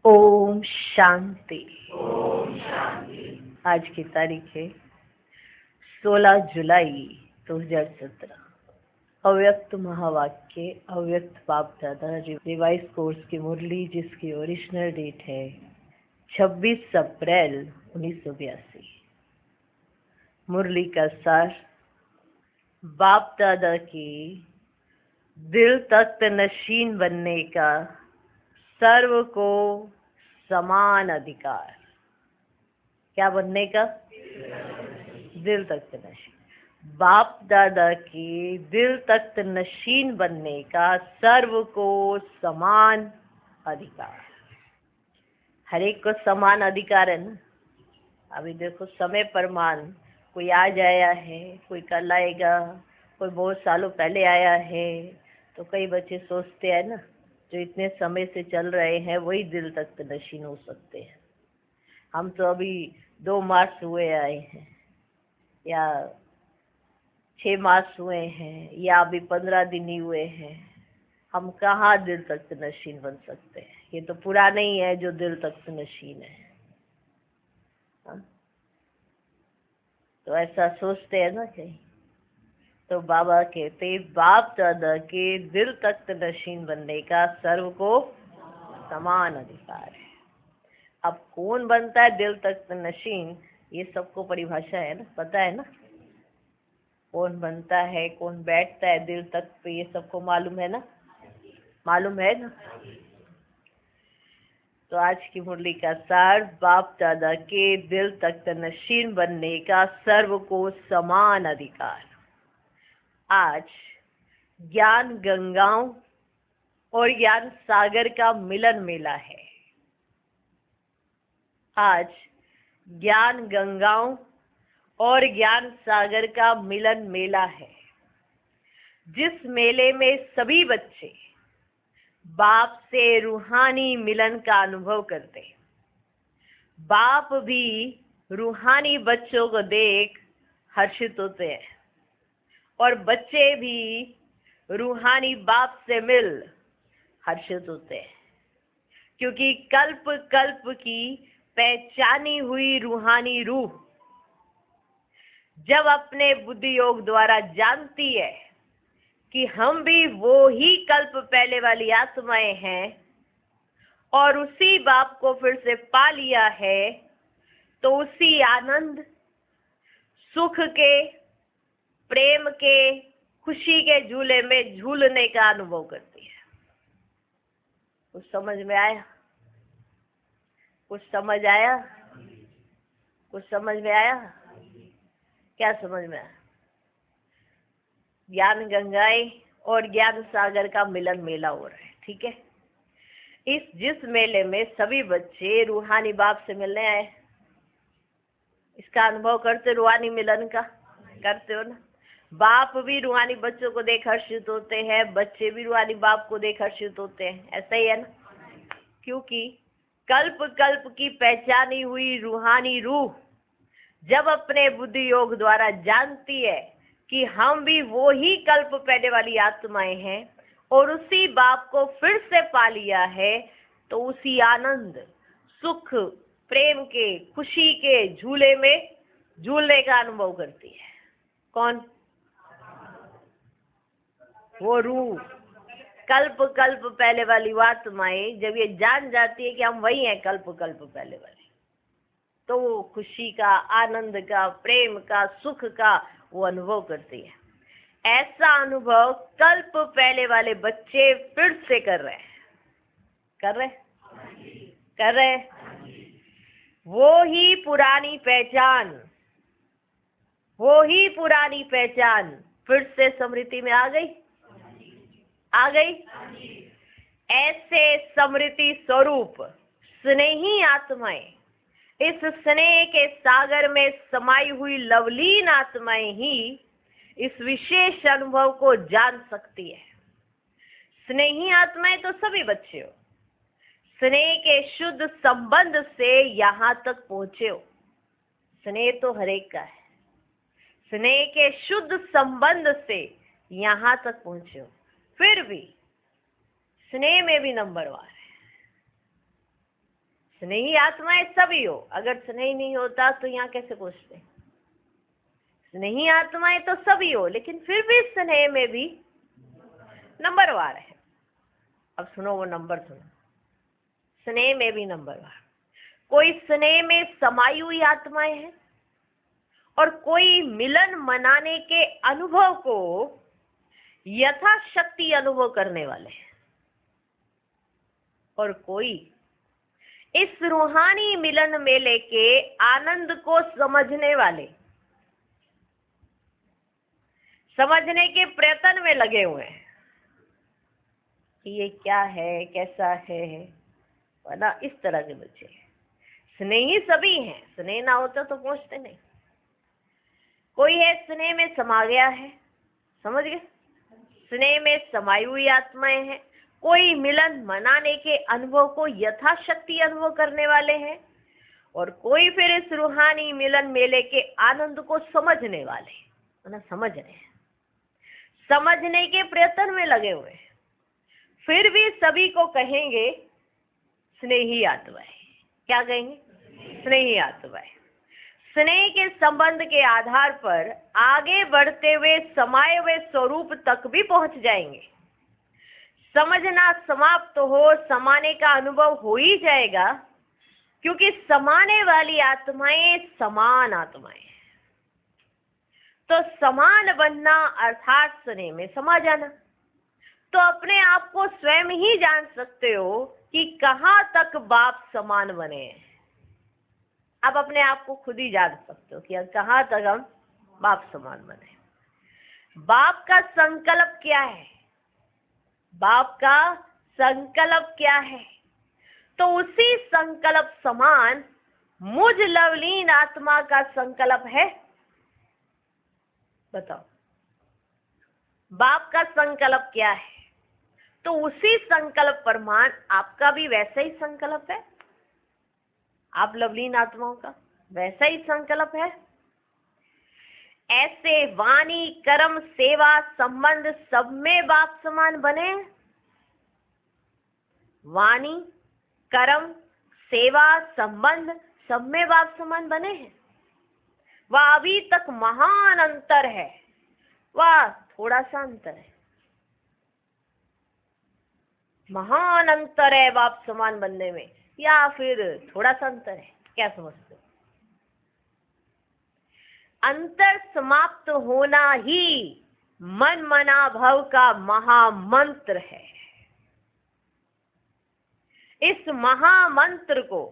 ओम शांति। ओम शांति। आज की तारीख है 16 जुलाई 2017। अव्यक्त महावाक्य अव्यक्त बाप दादा रिवाइज कोर्स की मुरली, जिसकी ओरिजिनल डेट है 26 अप्रैल 1982। मुरली का सार, बाप दादा की दिल तख्त नशीन बनने का सर्व को समान अधिकार। क्या बनने का? दिल तख्त नशीन। बाप दादा की दिल तख्त नशीन बनने का सर्व को समान अधिकार। हर एक को समान अधिकार है ना। अभी देखो, समय प्रमाण, कोई आज आया है, कोई कल आएगा, कोई बहुत सालों पहले आया है। तो कई बच्चे सोचते हैं ना, जो इतने समय से चल रहे हैं वही दिल तख्त नशीन हो सकते हैं। हम तो अभी 2 मार्च हुए आए हैं, या 6 मार्च हुए हैं, या अभी 15 दिन ही हुए हैं। हम कहाँ दिल तख्त नशीन बन सकते हैं? ये तो पुराना ही है जो दिल तख्त नशीन है। तो ऐसा सोचते हैं ना कहीं। तो बाबा कहते, बाप दादा के दिल तख्त नशीन बनने का सर्व को समान अधिकार है। अब कौन बनता है दिल तख्त नशीन, ये सबको परिभाषा है ना, पता है ना। कौन बनता है, कौन बैठता है दिल तख्त पे, ये सबको मालूम है ना, मालूम है ना। तो आज की मुरली का सार, बाप दादा के दिल तख्त नशीन बनने का सर्व को समान अधिकार। आज ज्ञान गंगाओं और ज्ञान सागर का मिलन मेला है। आज ज्ञान गंगाओं और ज्ञान सागर का मिलन मेला है, जिस मेले में सभी बच्चे बाप से रूहानी मिलन का अनुभव करते हैं। बाप भी रूहानी बच्चों को देख हर्षित होते हैं, और बच्चे भी रूहानी बाप से मिल हर्षित होते हैं, क्योंकि कल्प कल्प की पहचानी हुई रूहानी रूह जब अपने बुद्धि योग द्वारा जानती है कि हम भी वो ही कल्प पहले वाली आत्माएं हैं और उसी बाप को फिर से पा लिया है, तो उसी आनंद, सुख के, प्रेम के, खुशी के झूले में झूलने का अनुभव करती है। कुछ समझ में आया? कुछ समझ आया? कुछ समझ में आया? क्या समझ में आया? ज्ञान गंगाएं और ज्ञान सागर का मिलन मेला हो रहा है, ठीक है। जिस मेले में सभी बच्चे रूहानी बाप से मिलने आए, इसका अनुभव करते, रूहानी मिलन का करते हो ना। बाप भी रूहानी बच्चों को देख हर्षित होते हैं, बच्चे भी रूहानी बाप को देख हर्षित होते हैं, ऐसा ही है ना। क्योंकि कल्प कल्प की पहचानी हुई रूहानी रूह जब अपने बुद्धि योग द्वारा जानती है कि हम भी वो ही कल्प पहले वाली आत्माएं हैं और उसी बाप को फिर से पा लिया है, तो उसी आनंद, सुख, प्रेम के, खुशी के झूले में झूलने का अनुभव करती है। कौन? वो रूह, कल्प कल्प पहले वाली आत्माएं जब ये जान जाती है कि हम वही हैं कल्प कल्प पहले वाले, तो वो खुशी का, आनंद का, प्रेम का, सुख का वो अनुभव करती है। ऐसा अनुभव कल्प पहले वाले बच्चे फिर से कर रहे हैं। कर रहे वो ही पुरानी पहचान, वो ही पुरानी पहचान फिर से स्मृति में आ गई। ऐसे स्मृति स्वरूप स्नेही आत्माएं, इस स्नेह के सागर में समाई हुई लवलीन आत्माएं ही इस विशेष अनुभव को जान सकती है। स्नेही आत्माएं तो सभी बच्चे हो, स्नेह के शुद्ध संबंध से यहाँ तक पहुंचे हो। स्नेह तो हरेक का है, स्नेह के शुद्ध संबंध से यहाँ तक पहुंचे हो। फिर भी स्नेह में भी नंबर 1 है। स्नेही आत्माएं सभी हो, अगर स्नेही नहीं होता तो यहाँ कैसे पूछते? स्नेही आत्माएं तो सभी हो, लेकिन फिर भी स्नेह में भी नंबरवार है। अब सुनो वो नंबर सुनो, स्नेह में भी नंबरवार। कोई स्नेह में समाई हुई आत्माएं हैं और कोई मिलन मनाने के अनुभव को यथाशक्ति अनुभव करने वाले हैं, और कोई इस रूहानी मिलन मेले के आनंद को समझने वाले, समझने के प्रयत्न में लगे हुए हैं कि ये क्या है, कैसा है ना, इस तरह के बच्चे। स्नेही सभी हैं, स्नेह ना होता तो पहुंचते नहीं। कोई है स्नेह में समा गया है, समझ गए, स्नेह में समाई हुई आत्माएं हैं। कोई मिलन मनाने के अनुभव को यथाशक्ति अनुभव करने वाले हैं, और कोई फिर इस रूहानी मिलन मेले के आनंद को समझने वाले, ना समझ रहे हैं, समझने के प्रयत्न में लगे हुए हैं। फिर भी सभी को कहेंगे स्नेही आत्माएं। क्या कहेंगे? स्नेही आत्माएं। स्नेह के संबंध के आधार पर आगे बढ़ते हुए समाये हुए स्वरूप तक भी पहुंच जाएंगे। समझना समाप्त हो, समाने का अनुभव हो ही जाएगा, क्योंकि समाने वाली आत्माएं समान आत्माएं हैं। तो समान बनना अर्थात स्नेह में समा जाना। तो अपने आप को स्वयं ही जान सकते हो कि कहाँ तक बाप समान बने हैं। आप अपने आप को खुद ही जान सकते हो कि कहाँ तक हम बाप समान बने। बाप का संकल्प क्या है? बाप का संकल्प क्या है? तो उसी संकल्प समान मुझ लवलीन आत्मा का संकल्प है। बताओ, बाप का संकल्प क्या है? तो उसी संकल्प प्रमाण आपका भी वैसा ही संकल्प है। आप लवलीन आत्माओं का वैसा ही संकल्प है। ऐसे वाणी, कर्म, सेवा, संबंध सब में बाप समान बने। वाणी, कर्म, सेवा, संबंध सब में बाप समान बने हैं। वह अभी तक महान अंतर है, वह थोड़ा सा अंतर है, महान अंतर है बाप समान बनने में, या फिर थोड़ा सा अंतर है? क्या समझते हो? अंतर समाप्त होना ही मन मना भव का महामंत्र है। इस महामंत्र को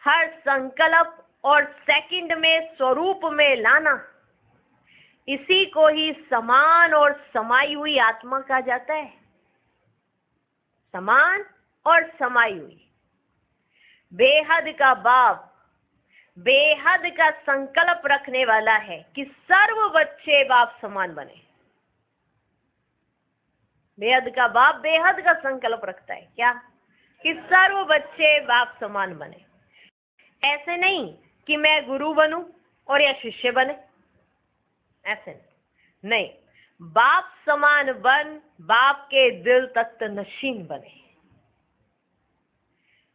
हर संकल्प और सेकंड में स्वरूप में लाना, इसी को ही समान और समाई हुई आत्मा कहा जाता है। समान और समाई हुई। बेहद का बाप बेहद का संकल्प रखने वाला है कि सर्व बच्चे बाप समान बने। बेहद का बाप बेहद का संकल्प रखता है क्या? कि सर्व बच्चे बाप समान बने। ऐसे नहीं कि मैं गुरु बनूं और या शिष्य बने, ऐसे नहीं। बाप समान बन, बाप के दिल तख्त नशीन बने।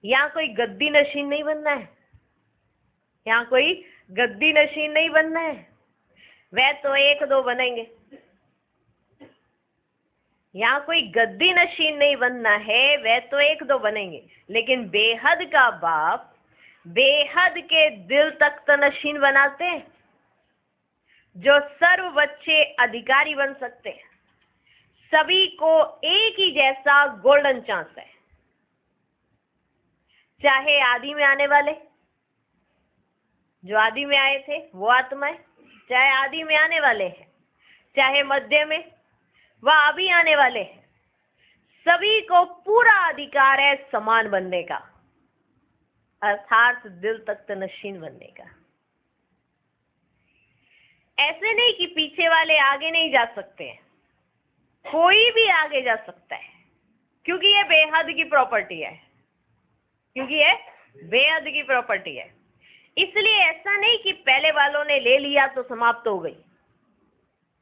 यहाँ कोई गद्दी नशीन नहीं बनना है, यहाँ कोई गद्दी नशीन नहीं बनना है। वह तो एक दो बनेंगे, यहाँ कोई गद्दी नशीन नहीं बनना है, वह तो एक दो बनेंगे। लेकिन बेहद का बाप बेहद के दिल तख्त नशीन बनाते हैं, जो सर्व बच्चे अधिकारी बन सकते हैं। सभी को एक ही जैसा गोल्डन चांस है, चाहे आदि में आने वाले, जो आदि में आए थे वो आत्माएं, चाहे आदि में आने वाले हैं, चाहे मध्य में, वह अभी आने वाले हैं, सभी को पूरा अधिकार है समान बनने का, अर्थात दिल तख्त नशीन बनने का। ऐसे नहीं कि पीछे वाले आगे नहीं जा सकते हैं, कोई भी आगे जा सकता है, क्योंकि ये बेहद की प्रॉपर्टी है, क्योंकि ये बेहद की प्रॉपर्टी है। इसलिए ऐसा नहीं कि पहले वालों ने ले लिया तो समाप्त हो गई,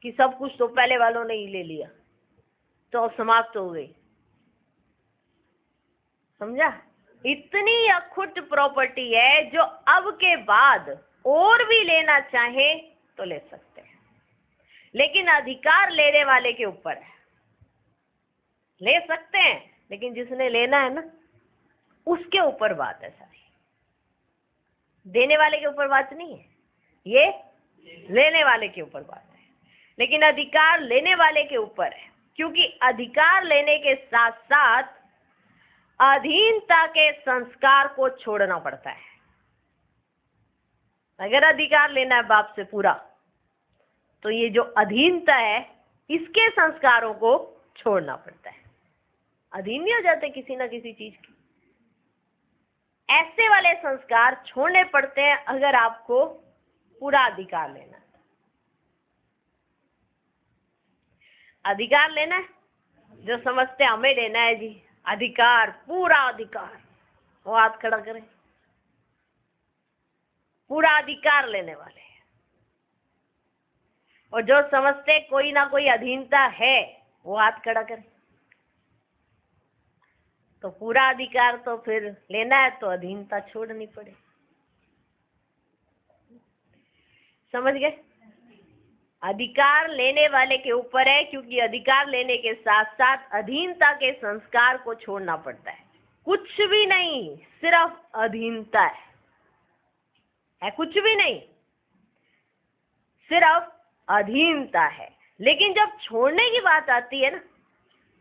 कि सब कुछ तो पहले वालों ने ही ले लिया तो अब समाप्त हो गई। समझा? इतनी अखुट प्रॉपर्टी है जो अब के बाद और भी लेना चाहे तो ले सकते हैं, लेकिन अधिकार लेने वाले के ऊपर है। ले सकते हैं लेकिन जिसने लेना है ना उसके ऊपर बात है सारी, देने वाले के ऊपर बात नहीं है, ये लेने वाले के ऊपर बात है। लेकिन अधिकार लेने वाले के ऊपर है, क्योंकि अधिकार लेने के साथ साथ अधीनता के संस्कार को छोड़ना पड़ता है। अगर अधिकार लेना है बाप से पूरा, तो ये जो अधीनता है इसके संस्कारों को छोड़ना पड़ता है। अधीन नहीं हो जाते किसी ना किसी चीज की, ऐसे वाले संस्कार छोड़ने पड़ते हैं अगर आपको पूरा अधिकार लेना है। अधिकार लेना है, जो समझते हमें लेना है जी अधिकार, पूरा अधिकार, वो हाथ खड़ा करें। पूरा अधिकार लेने वाले हैं। और जो समझते कोई ना कोई अधीनता है वो हाथ खड़ा करें। तो पूरा अधिकार तो फिर लेना है तो अधीनता छोड़नी पड़े। समझ गए? अधिकार लेने वाले के ऊपर है, क्योंकि अधिकार लेने के साथ साथ अधीनता के संस्कार को छोड़ना पड़ता है। कुछ भी नहीं, सिर्फ अधीनता है कुछ भी नहीं, सिर्फ अधीनता है। लेकिन जब छोड़ने की बात आती है ना,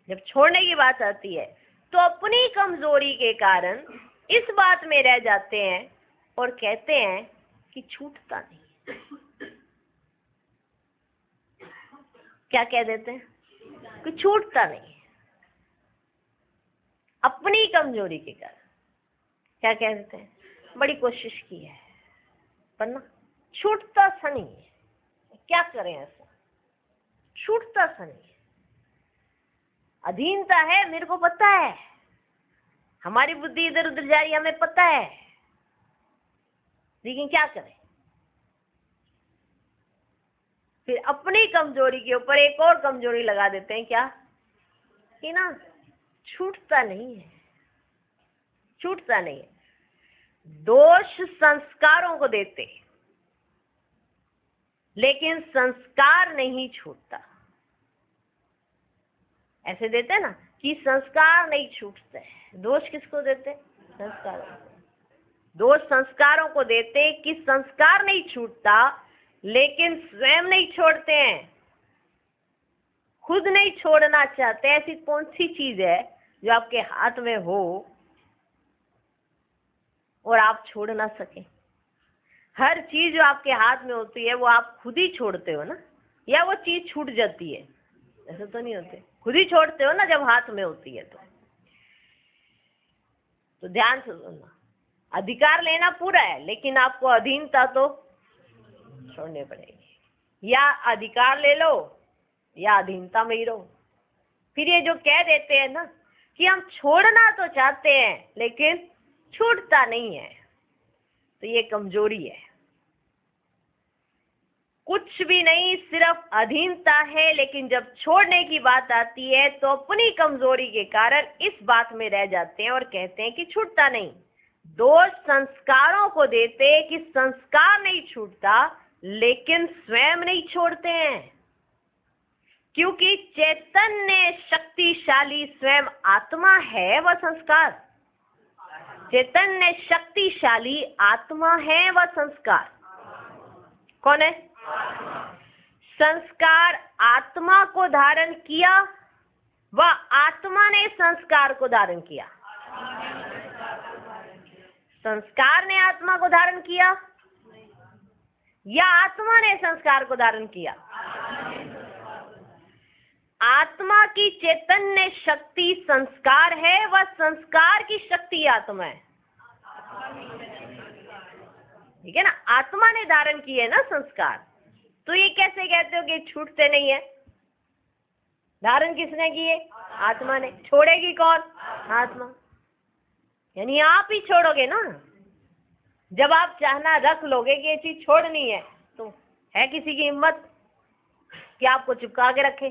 जब छोड़ने की बात आती है तो अपनी कमजोरी के कारण इस बात में रह जाते हैं और कहते हैं कि छूटता नहीं। क्या कह देते हैं? कि छूटता नहीं, अपनी कमजोरी के कारण। क्या कह देते हैं? बड़ी कोशिश की है पर ना छूटता सा नहीं है। क्या करें ऐसा? छूटता सा नहीं है। अधीनता है, मेरे को पता है, हमारी बुद्धि इधर उधर जा रही है, हमें पता है, लेकिन क्या करें? फिर अपनी कमजोरी के ऊपर एक और कमजोरी लगा देते हैं। क्या? कि ना छूटता नहीं है, छूटता नहीं है। दोष संस्कारों को देते लेकिन संस्कार नहीं छूटता। ऐसे देते ना कि संस्कार नहीं छूटते। दोष किसको देते? संस्कारों को। दोष संस्कारों को देते कि संस्कार नहीं छूटता, लेकिन स्वयं नहीं छोड़ते हैं, खुद नहीं छोड़ना चाहते। ऐसी कौन सी चीज है जो आपके हाथ में हो और आप छोड़ ना सके? हर चीज जो आपके हाथ में होती है वो आप खुद ही छोड़ते हो ना, या वो चीज छूट जाती है? ऐसा तो नहीं होते, खुद ही छोड़ते हो ना जब हाथ में होती है। तो ध्यान से सुनना, अधिकार लेना पूरा है लेकिन आपको अधीनता तो छोड़नी पड़ेगी। या अधिकार ले लो या अधीनता में ही रहो। फिर ये जो कह देते हैं ना कि हम छोड़ना तो चाहते हैं लेकिन छूटता नहीं है, तो ये कमजोरी है। कुछ भी नहीं, सिर्फ अधीनता है। लेकिन जब छोड़ने की बात आती है तो अपनी कमजोरी के कारण इस बात में रह जाते हैं और कहते हैं कि छूटता नहीं। दोष संस्कारों को देते कि संस्कार नहीं छूटता, लेकिन स्वयं नहीं छोड़ते हैं, क्योंकि चैतन्य शक्तिशाली स्वयं आत्मा है। वह संस्कार चैतन्य शक्तिशाली आत्मा है, वह संस्कार कौन है? संस्कार आत्मा को धारण किया, वह आत्मा ने संस्कार को धारण किया। संस्कार ने आत्मा को धारण किया या आत्मा ने संस्कार को धारण किया? आत्मा की चैतन्य शक्ति संस्कार है, वह संस्कार की शक्ति आत्मा है। ठीक है ना? आत्मा ने धारण किए ना संस्कार। तो ये कैसे कहते हो कि छूटते नहीं है? धारण किसने किए? आत्मा ने। छोड़ेगी कौन? आत्मा। यानी आप ही छोड़ोगे ना। जब आप चाहना रख लोगे कि ये चीज छोड़नी है, तो है किसी की हिम्मत कि आपको चिपका के रखे?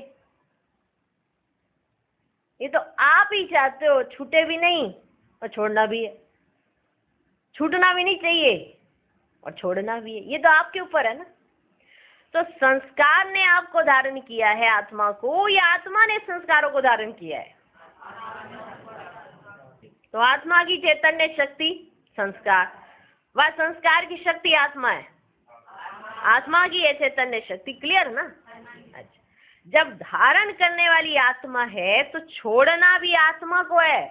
ये तो आप ही चाहते हो, छूटे भी नहीं और छोड़ना भी है, छूटना भी नहीं चाहिए और छोड़ना भी है, ये तो आपके ऊपर है ना। तो संस्कार ने आपको धारण किया है आत्मा को, या आत्मा ने संस्कारों को धारण किया है? तो आत्मा की चैतन्य शक्ति संस्कार, वह संस्कार की शक्ति आत्मा है, आत्मा की है चैतन्य शक्ति। क्लियर ना? अच्छा, जब धारण करने वाली आत्मा है तो छोड़ना भी आत्मा को है,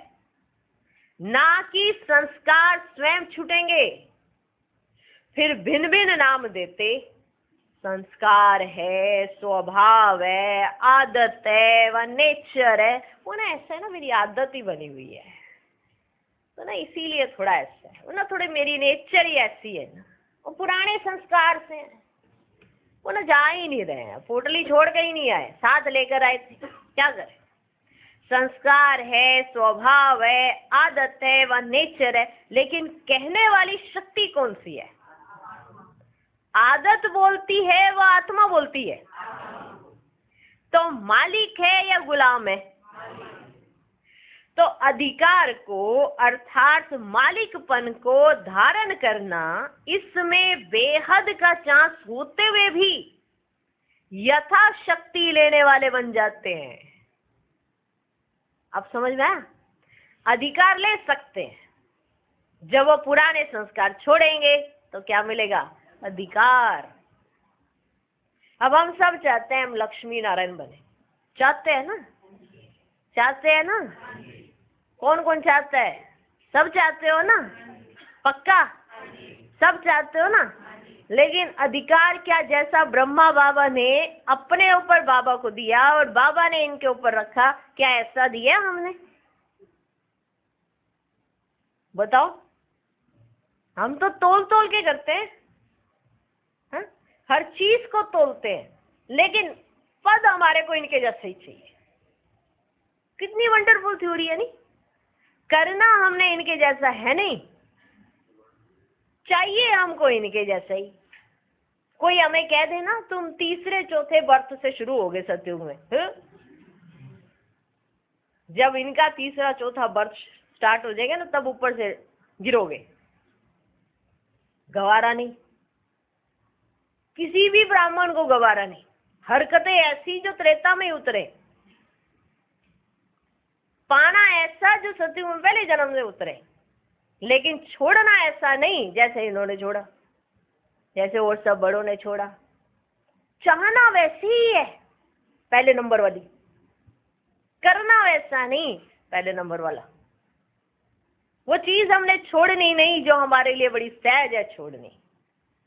ना कि संस्कार स्वयं छूटेंगे। फिर भिन्न भिन्न नाम देते, संस्कार है, स्वभाव है, आदत है, वह नेचर है। वो ना ऐसा है ना, मेरी आदत ही बनी हुई है तो ना इसीलिए थोड़ा ऐसा है, वो ना थोड़ी मेरी नेचर ही ऐसी है ना, वो पुराने संस्कार से है, वो ना जा ही नहीं रहे हैं, पोटली छोड़ के ही नहीं आए, साथ लेकर आए थे, क्या करें। संस्कार है, स्वभाव है, आदत है, वह नेचर है, लेकिन कहने वाली शक्ति कौन सी है? आदत बोलती है, वह आत्मा बोलती है। तो मालिक है या गुलाम है? तो अधिकार को अर्थात मालिकपन को धारण करना, इसमें बेहद का चांस होते हुए भी यथाशक्ति लेने वाले बन जाते हैं। अब समझ में आया? अधिकार ले सकते हैं, जब वो पुराने संस्कार छोड़ेंगे तो क्या मिलेगा? अधिकार। अब हम सब चाहते हैं हम लक्ष्मी नारायण बने, चाहते हैं ना? चाहते हैं ना? कौन कौन चाहता है? सब चाहते हो ना? पक्का सब चाहते हो ना? लेकिन अधिकार क्या, जैसा ब्रह्मा बाबा ने अपने ऊपर बाबा को दिया और बाबा ने इनके ऊपर रखा, क्या ऐसा दिया हमने? बताओ। हम तो तोल तोल के करते हैं, हा? हर चीज को तोलते हैं, लेकिन पद हमारे को इनके जैसे ही चाहिए। कितनी वंडरफुल थ्योरी है नहीं? करना हमने इनके जैसा है नहीं, चाहिए हमको इनके जैसा ही। कोई हमें कह देना तुम तीसरे चौथे बर्थ से शुरू हो गए सतयुग में, जब इनका तीसरा चौथा बर्थ स्टार्ट हो जाएगा ना, तब ऊपर से गिरोगे। गवारा नहीं, किसी भी ब्राह्मण को गवारा नहीं। हरकतें ऐसी जो त्रेता में उतरे, पाना ऐसा जो सतयुग में पहले जन्म से उतरे, लेकिन छोड़ना ऐसा नहीं जैसे इन्होंने छोड़ा, जैसे और सब बड़ों ने छोड़ा। चाहना वैसी ही है पहले नंबर वाली, करना वैसा नहीं पहले नंबर वाला। वो चीज हमने छोड़नी नहीं जो हमारे लिए बड़ी सहज है छोड़नी,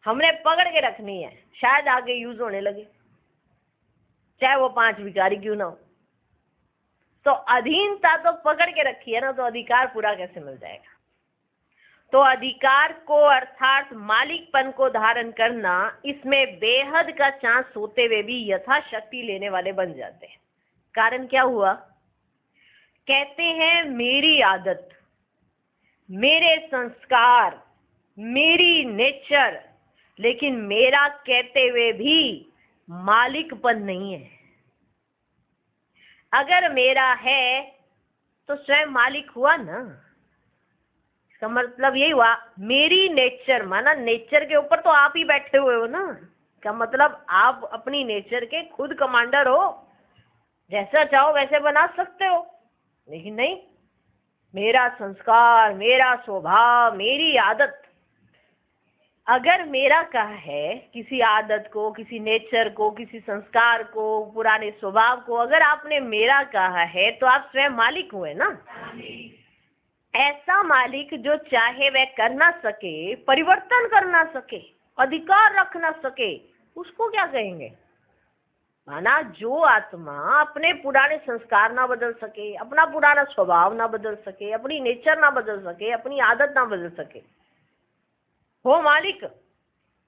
हमने पकड़ के रखनी है, शायद आगे यूज होने लगे, चाहे वो 5 भिखारी क्यों ना हो। तो अधीनता तो पकड़ के रखी है ना, तो अधिकार पूरा कैसे मिल जाएगा? तो अधिकार को अर्थात मालिकपन को धारण करना, इसमें बेहद का चांस होते हुए भी यथाशक्ति लेने वाले बन जाते हैं। कारण क्या हुआ? कहते हैं मेरी आदत, मेरे संस्कार, मेरी नेचर, लेकिन मेरा कहते हुए भी मालिकपन नहीं है। अगर मेरा है तो स्वयं मालिक हुआ ना। इसका मतलब यही हुआ, मेरी नेचर माना नेचर के ऊपर तो आप ही बैठे हुए हो ना। क्या मतलब आप अपनी नेचर के खुद कमांडर हो, जैसा चाहो वैसे बना सकते हो। लेकिन नहीं, मेरा संस्कार, मेरा स्वभाव, मेरी आदत, अगर मेरा कहा है किसी आदत को, किसी नेचर को, किसी संस्कार को, पुराने स्वभाव को अगर आपने मेरा कहा है तो आप स्वयं मालिक हुए ना। ऐसा मालिक जो चाहे वह कर ना सके, परिवर्तन कर ना सके, अधिकार रख ना सके, उसको क्या कहेंगे? माना जो आत्मा अपने पुराने संस्कार ना बदल सके, अपना पुराना स्वभाव ना बदल सके, अपनी नेचर ना बदल सके, अपनी आदत ना बदल सके, हो मालिक,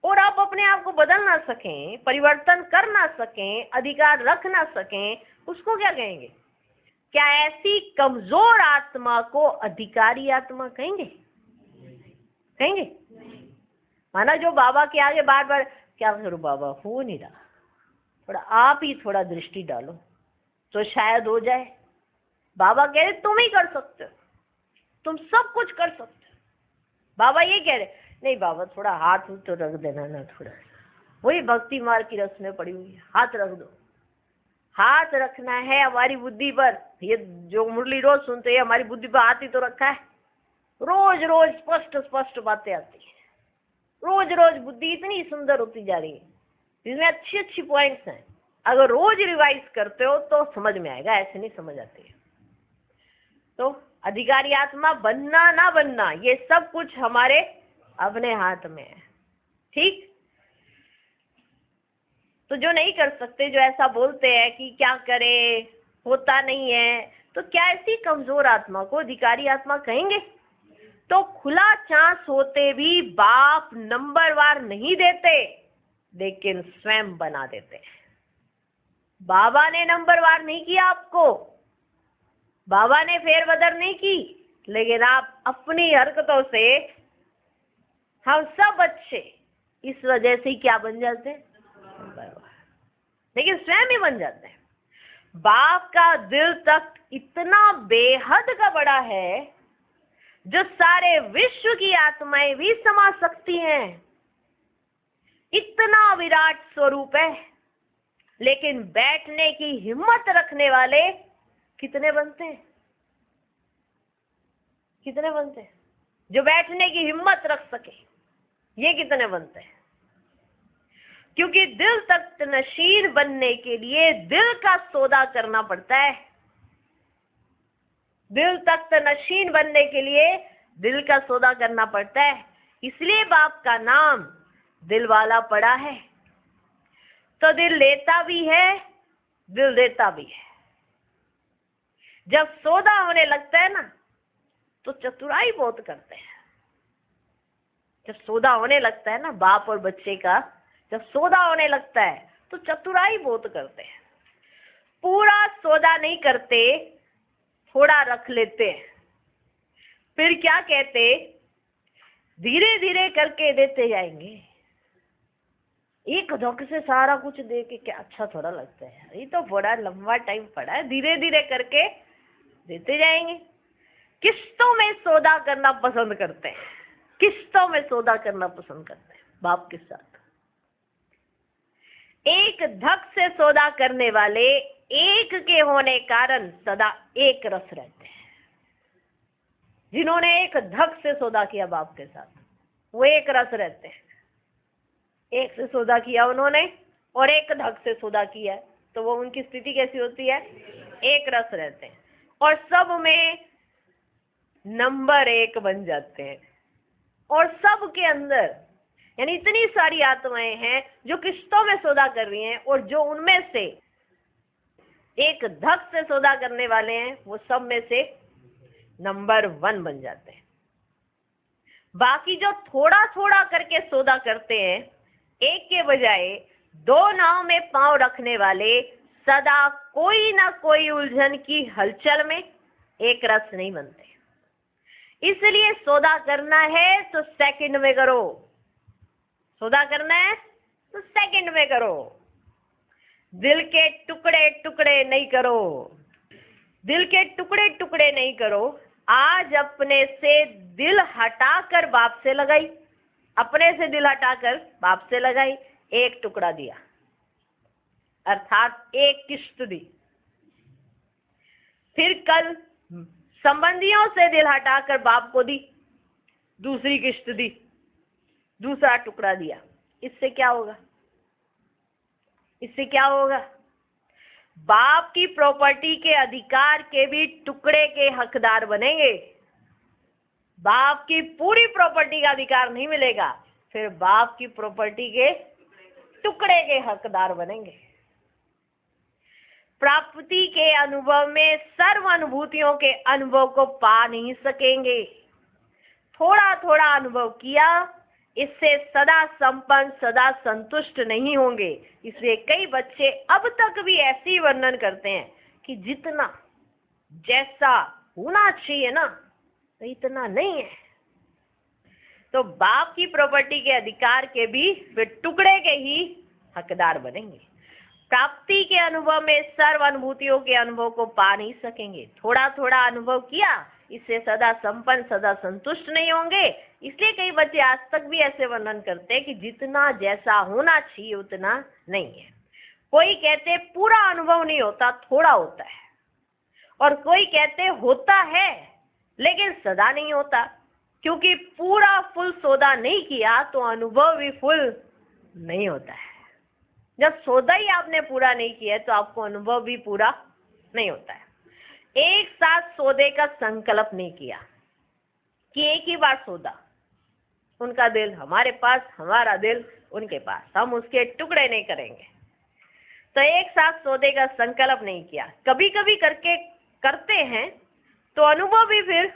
और आप अपने आप को बदल ना सकें, परिवर्तन कर ना सकें, अधिकार रख ना सकें, उसको क्या कहेंगे? क्या ऐसी कमजोर आत्मा को अधिकारी आत्मा कहेंगे? कहेंगे? माना जो बाबा के आगे बार बार क्या करूं बाबा, हो नहीं रहा, थोड़ा आप ही थोड़ा दृष्टि डालो तो शायद हो जाए। बाबा कह रहे तुम ही कर सकते हो, तुम सब कुछ कर सकते हो। बाबा ये कह रहे, नहीं बाबा थोड़ा हाथ तो रख देना ना, थोड़ा वही भक्ति मार्ग की रस्में पड़ी हुई है, हाथ रख दो। हाथ रखना है हमारी बुद्धि पर। ये जो मुरली रोज सुनते हैं हमारी बुद्धि पर हाथ ही तो रखा है। रोज रोज स्पष्ट स्पष्ट बातें आती है, रोज रोज बुद्धि इतनी सुंदर होती जा रही है, इसमें अच्छी अच्छी पॉइंट्स हैं। अगर रोज रिवाइज करते हो तो समझ में आएगा, ऐसे नहीं समझ आती है। तो अधिकारी आत्मा बनना ना बनना ये सब कुछ हमारे अपने हाथ में है। ठीक। तो जो नहीं कर सकते, जो ऐसा बोलते हैं कि क्या करे, होता नहीं है, तो क्या ऐसी कमजोर आत्मा को अधिकारी आत्मा कहेंगे? तो खुला चांस होते भी बाप नंबरवार नहीं देते, लेकिन स्वयं बना देते। बाबा ने नंबरवार नहीं किया आपको, बाबा ने फेरबदल नहीं की, लेकिन आप अपनी हरकतों से, हम सब अच्छे इस वजह से क्या बन जाते हैं? लेकिन स्वयं ही बन जाते हैं। बाप का दिल तक इतना बेहद का बड़ा है, जो सारे विश्व की आत्माएं भी समा सकती हैं। इतना विराट स्वरूप है, लेकिन बैठने की हिम्मत रखने वाले कितने बनते हैं? कितने बनते हैं जो बैठने की हिम्मत रख सके? ये कितने बनते हैं? क्योंकि दिल तख्त नशीन बनने के लिए दिल का सौदा करना पड़ता है। दिल तख्त नशीन बनने के लिए दिल का सौदा करना पड़ता है। इसलिए बाप का नाम दिल वाला पड़ा है। तो दिल लेता भी है, दिल देता भी है। जब सौदा होने लगता है ना, तो चतुराई बहुत करते हैं। जब सौदा होने लगता है ना बाप और बच्चे का, जब सौदा होने लगता है तो चतुराई बहुत करते हैं। पूरा सौदा नहीं करते, थोड़ा रख लेते हैं। फिर क्या कहते, धीरे धीरे करके देते जाएंगे। एक धोख से सारा कुछ दे के क्या अच्छा थोड़ा लगता है? ये तो बड़ा लंबा टाइम पड़ा है, धीरे धीरे करके देते जाएंगे। किस्तों में सौदा करना पसंद करते हैं, किस्तों में सौदा करना पसंद करते हैं बाप के साथ। एक धक से सौदा करने वाले एक के होने कारण सदा एक रस रहते हैं। जिन्होंने एक धक से सौदा किया बाप के साथ, वो एक रस रहते हैं। एक से सौदा किया उन्होंने और एक धक से सौदा किया है, तो वो उनकी स्थिति कैसी होती है? एक रस रहते हैं और सब में नंबर 1 बन जाते हैं। और सब के अंदर यानी इतनी सारी आत्माएं हैं जो किस्तों में सौदा कर रही हैं, और जो उनमें से एक धक से सौदा करने वाले हैं, वो सब में से नंबर 1 बन जाते हैं। बाकी जो थोड़ा थोड़ा करके सौदा करते हैं, एक के बजाय 2 नाव में पांव रखने वाले, सदा कोई ना कोई उलझन की हलचल में एक रस नहीं बनते। इसलिए सौदा करना है तो सेकंड में करो, सौदा करना है तो सेकंड में करो। दिल के टुकड़े टुकड़े नहीं करो, दिल के टुकड़े टुकड़े नहीं करो। आज अपने से दिल हटाकर बाप से लगाई, अपने से दिल हटाकर बाप से लगाई, एक टुकड़ा दिया, अर्थात एक किस्त दी। फिर कल संबंधियों से दिल हटाकर बाप को दी, दूसरी किस्त दी, दूसरा टुकड़ा दिया। इससे क्या होगा? इससे क्या होगा? बाप की प्रॉपर्टी के अधिकार के भी टुकड़े के हकदार बनेंगे। बाप की पूरी प्रॉपर्टी का अधिकार नहीं मिलेगा, फिर बाप की प्रॉपर्टी के टुकड़े के हकदार बनेंगे। प्राप्ति के अनुभव में सर्व अनुभूतियों के अनुभव को पा नहीं सकेंगे। थोड़ा थोड़ा अनुभव किया, इससे सदा संपन्न, सदा संतुष्ट नहीं होंगे। इसलिए कई बच्चे अब तक भी ऐसी वर्णन करते हैं कि जितना जैसा होना चाहिए ना, तो इतना नहीं है। तो बाप की प्रॉपर्टी के अधिकार के भी वे टुकड़े के ही हकदार बनेंगे। प्राप्ति के अनुभव में सर्व अनुभूतियों के अनुभव को पा नहीं सकेंगे। थोड़ा थोड़ा अनुभव किया, इससे सदा संपन्न, सदा संतुष्ट नहीं होंगे। इसलिए कई बच्चे आज तक भी ऐसे वर्णन करते हैं कि जितना जैसा होना चाहिए उतना नहीं है। कोई कहते पूरा अनुभव नहीं होता, थोड़ा होता है, और कोई कहते होता है लेकिन सदा नहीं होता, क्योंकि पूरा फुल सौदा नहीं किया तो अनुभव भी फुल नहीं होता है। जब सौदा ही आपने पूरा नहीं किया तो आपको अनुभव भी पूरा नहीं होता है। एक साथ सौदे का संकल्प नहीं किया कि एक ही बार सौदा, उनका दिल हमारे पास, हमारा दिल उनके पास, हम उसके टुकड़े नहीं करेंगे। तो एक साथ सौदे का संकल्प नहीं किया, कभी कभी करके करते हैं तो अनुभव भी फिर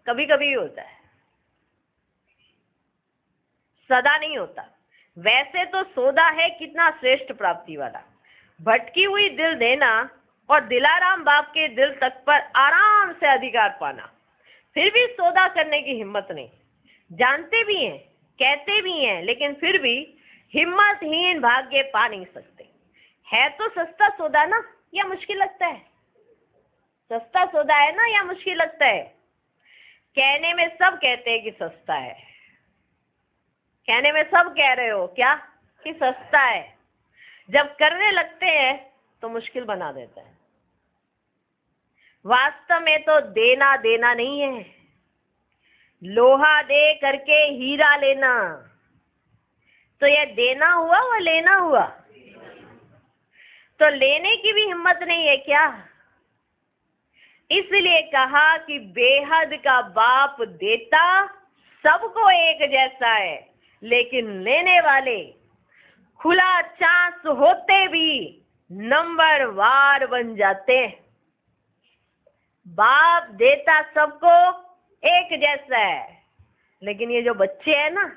कभी कभी होता है, सदा नहीं होता। वैसे तो सौदा है कितना श्रेष्ठ प्राप्ति वाला, भटकी हुई दिल देना और दिलाराम बाप के दिल तक पर आराम से अधिकार पाना, फिर भी सौदा करने की हिम्मत नहीं। जानते भी हैं, कहते भी हैं, लेकिन फिर भी हिम्मतहीन भाग्य पा नहीं सकते। है तो सस्ता सौदा ना, या मुश्किल लगता है? सस्ता सौदा है ना, या मुश्किल लगता है? कहने में सब कहते हैं कि सस्ता है, कहने में सब कह रहे हो क्या कि सस्ता है, जब करने लगते हैं तो मुश्किल बना देता है। वास्तव में तो देना देना नहीं है, लोहा दे करके हीरा लेना। तो यह देना हुआ व लेना हुआ, तो लेने की भी हिम्मत नहीं है क्या? इसलिए कहा कि बेहद का बाप देता सबको एक जैसा है, लेकिन लेने वाले खुला चांस होते भी नंबर वार बन जाते हैं। बाप देता सबको एक जैसा है, लेकिन ये जो बच्चे हैं ना,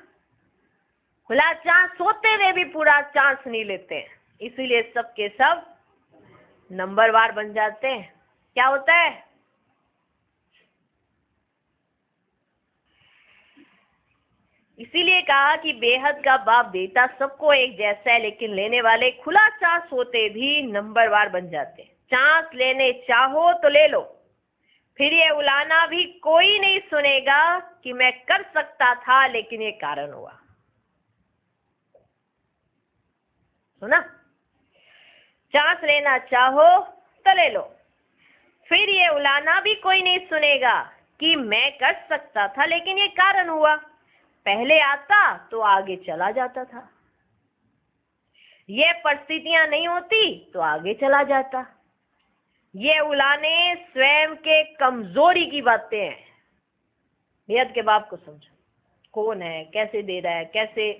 खुला चांस होते हुए भी पूरा चांस नहीं लेते हैं, इसीलिए सबके सब नंबरवार बन जाते हैं। क्या होता है? इसीलिए कहा कि बेहद का बाप देता सबको एक जैसा है, लेकिन लेने वाले खुला चांस होते भी नंबरवार बन जाते हैं। चांस लेने चाहो तो ले लो, फिर ये उलाना भी कोई नहीं सुनेगा कि मैं कर सकता था लेकिन ये कारण हुआ। सुना? चांस लेना चाहो तो ले लो, फिर ये उलाना भी कोई नहीं सुनेगा कि मैं कर सकता था लेकिन ये कारण हुआ। पहले आता तो आगे चला जाता था, ये परिस्थितियां नहीं होती तो आगे चला जाता। ये उलाने स्वयं के कमजोरी की बातें हैं। बेहद के बाप को समझो, कौन है, कैसे दे रहा है, कैसे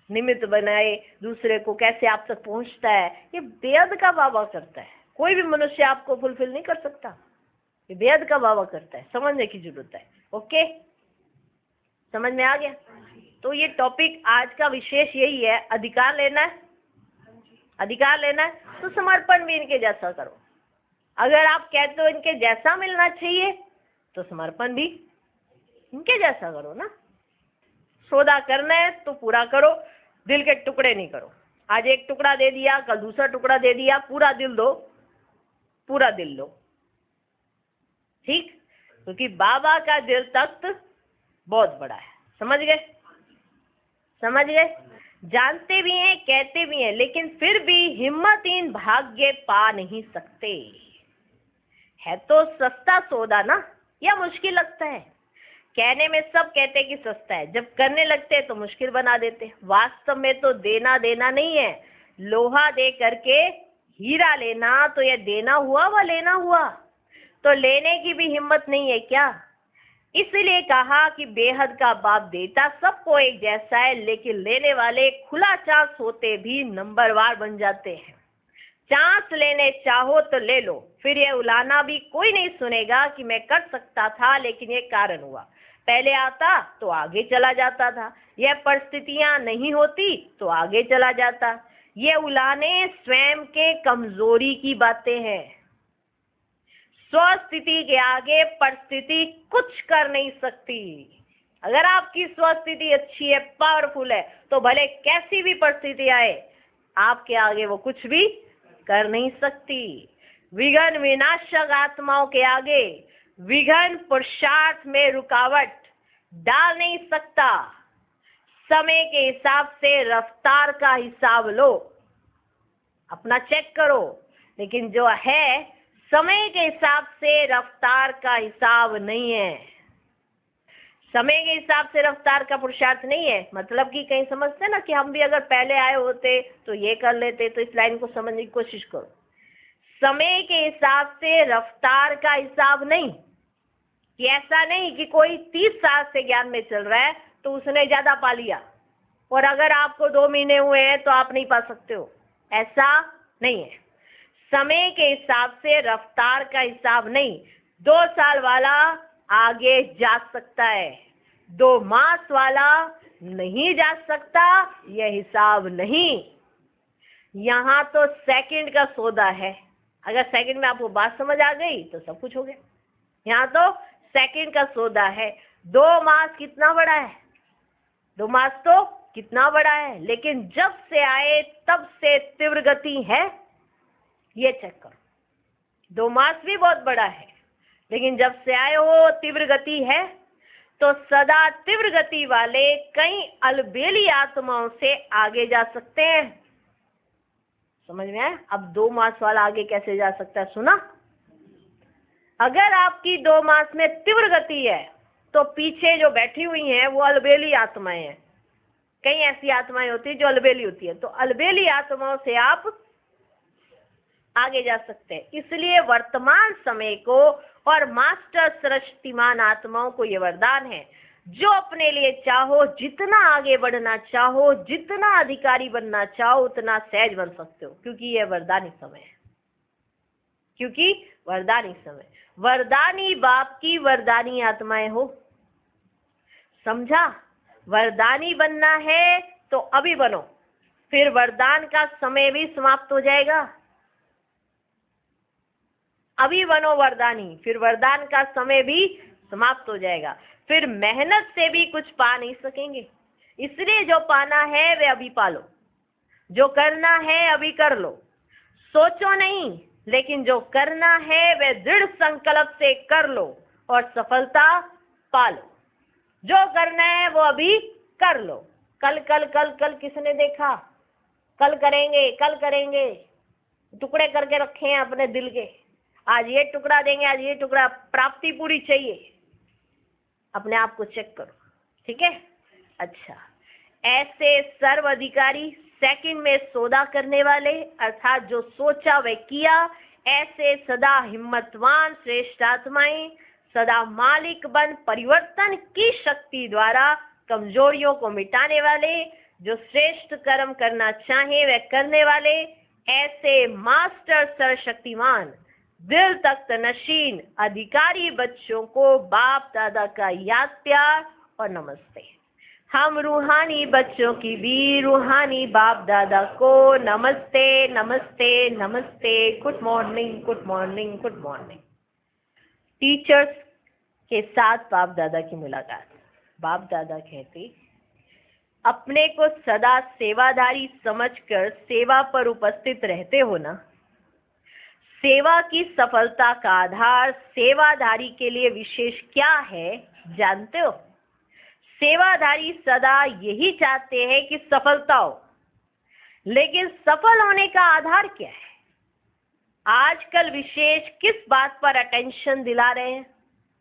निमित्त बनाए दूसरे को, कैसे आप तक पहुंचता है, ये बेहद का बाबा करता है। कोई भी मनुष्य आपको फुलफिल नहीं कर सकता, ये बेहद का बाबा करता है। समझने की जरूरत है। ओके, समझ में आ गया? तो ये टॉपिक आज का विशेष यही है, अधिकार लेना है। अधिकार लेना है तो समर्पण भी इनके जैसा करो। अगर आप कहते हो इनके जैसा मिलना चाहिए तो समर्पण भी इनके जैसा करो ना। सौदा करना है तो पूरा करो, दिल के टुकड़े नहीं करो। आज एक टुकड़ा दे दिया, कल दूसरा टुकड़ा दे दिया, पूरा दिल दो, पूरा दिल लो। ठीक? क्योंकि बाबा का दिल तख्त बहुत बड़ा है। समझ गए? समझ गए? जानते भी हैं, कहते भी हैं, लेकिन फिर भी हिम्मतहीन भाग्य पा नहीं सकते। है तो सस्ता सौदा ना, या मुश्किल लगता है? कहने में सब कहते हैं कि सस्ता है, जब करने लगते हैं तो मुश्किल बना देते। वास्तव में तो देना देना नहीं है, लोहा दे करके हीरा लेना, तो यह देना हुआ व लेना हुआ, तो लेने की भी हिम्मत नहीं है क्या? इसलिए कहा कि बेहद का बाप देता सबको एक जैसा है, लेकिन लेने वाले खुला चांस होते भी नंबरवार बन जाते हैं। चांस लेने चाहो तो ले लो, फिर ये उलाना भी कोई नहीं सुनेगा कि मैं कर सकता था लेकिन ये कारण हुआ। पहले आता तो आगे चला जाता था, यह परिस्थितियां नहीं होती तो आगे चला जाता। ये उलाने स्वयं के कमजोरी की बातें हैं। स्वस्थिति के आगे परिस्थिति कुछ कर नहीं सकती। अगर आपकी स्वस्थिति अच्छी है, पावरफुल है, तो भले कैसी भी परिस्थिति आए, आपके आगे वो कुछ भी कर नहीं सकती। विघ्न विनाशक आत्माओं के आगे विघन पुरुषार्थ में रुकावट डाल नहीं सकता। समय के हिसाब से रफ्तार का हिसाब लो, अपना चेक करो, लेकिन जो है समय के हिसाब से रफ्तार का हिसाब नहीं है। समय के हिसाब से रफ्तार का पुरुषार्थ नहीं है। मतलब कि कहीं समझते ना कि हम भी अगर पहले आए होते तो ये कर लेते, तो इस लाइन को समझने की कोशिश करो। समय के हिसाब से रफ्तार का हिसाब नहीं, कि ऐसा नहीं कि कोई 30 साल से ज्ञान में चल रहा है तो उसने ज्यादा पा लिया और अगर आपको 2 महीने हुए हैं तो आप नहीं पा सकते हो, ऐसा नहीं है। समय के हिसाब से रफ्तार का हिसाब नहीं। 2 साल वाला आगे जा सकता है, 2 मास वाला नहीं जा सकता, यह हिसाब नहीं। यहाँ तो सेकंड का सौदा है। अगर सेकंड में आपको बात समझ आ गई तो सब कुछ हो गया। यहाँ तो सेकंड का सौदा है। 2 मास कितना बड़ा है? 2 मास तो कितना बड़ा है, लेकिन जब से आए तब से तीव्र गति है, ये चेक करो। 2 मास भी बहुत बड़ा है, लेकिन जब से आए हो तीव्र गति है। तो सदा तीव्र गति वाले कई अलबेली आत्माओं से आगे जा सकते हैं। समझ में आया? अब 2 मास वाला आगे कैसे जा सकता है, सुना? अगर आपकी 2 मास में तीव्र गति है तो पीछे जो बैठी हुई हैं वो अलबेली आत्माएं हैं। कई ऐसी आत्माएं होती है जो अलबेली होती है, तो अलबेली आत्माओं से आप आगे जा सकते हैं। इसलिए वर्तमान समय को और मास्टर सृष्टिमान आत्माओं को ये वरदान है, जो अपने लिए चाहो जितना आगे बढ़ना चाहो, जितना अधिकारी बनना चाहो, उतना सहज बन सकते हो, क्योंकि यह वरदानी समय है। क्योंकि वरदानी समय, वरदानी बाप की वरदानी आत्माएं हो। समझा? वरदानी बनना है तो अभी बनो, फिर वरदान का समय भी समाप्त हो जाएगा। अभी बनो वरदानी, फिर वरदान का समय भी समाप्त हो जाएगा। फिर मेहनत से भी कुछ पा नहीं सकेंगे। इसलिए जो पाना है वे अभी पालो, जो करना है अभी कर लो। सोचो नहीं, लेकिन जो करना है वे दृढ़ संकल्प से कर लो और सफलता पालो। जो करना है वो अभी कर लो। कल कल कल कल किसने देखा? कल करेंगे, कल करेंगे, टुकड़े करके रखे हैं अपने दिल के। आज ये टुकड़ा देंगे, आज ये टुकड़ा, प्राप्ति पूरी चाहिए। अपने आप को चेक करो, ठीक है? अच्छा, ऐसे सर्व अधिकारी, सेकंड में सौदा करने वाले, अर्थात जो सोचा वह किया, ऐसे सदा हिम्मतवान श्रेष्ठ आत्माएं, सदा मालिक बन परिवर्तन की शक्ति द्वारा कमजोरियों को मिटाने वाले, जो श्रेष्ठ कर्म करना चाहे वह करने वाले, ऐसे मास्टर सर्वशक्तिमान दिल तख्त नशीन अधिकारी बच्चों को बाप दादा का याद, प्यार और नमस्ते। हम रूहानी बच्चों की भी रूहानी बाप दादा को नमस्ते नमस्ते नमस्ते। Good morning, good morning, good morning. Teachers के साथ बाप दादा की मुलाकात। बाप दादा कहते, अपने को सदा सेवाधारी समझकर सेवा पर उपस्थित रहते हो ना। सेवा की सफलता का आधार सेवाधारी के लिए विशेष क्या है जानते हो? सेवाधारी सदा यही चाहते हैं कि सफलता हो, लेकिन सफल होने का आधार क्या है? आजकल विशेष किस बात पर अटेंशन दिला रहे हैं?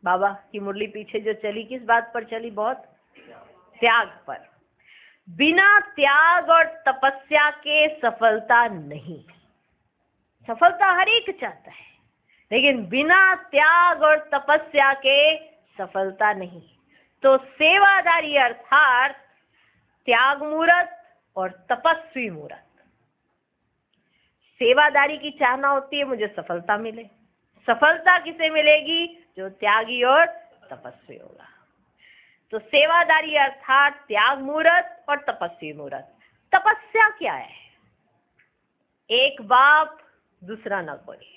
बाबा की मुरली पीछे जो चली, किस बात पर चली? बहुत त्याग पर। बिना त्याग और तपस्या के सफलता नहीं। सफलता हर एक चाहता है, लेकिन बिना त्याग और तपस्या के सफलता नहीं। तो सेवादारी अर्थात त्याग मूर्त और तपस्वी मूर्त। सेवादारी की चाहना होती है मुझे सफलता मिले। सफलता किसे मिलेगी? जो त्यागी और तपस्वी होगा। तो सेवादारी अर्थात त्याग मूर्त और तपस्वी मूर्त। तपस्या क्या है? एक बाप दूसरा न कोई,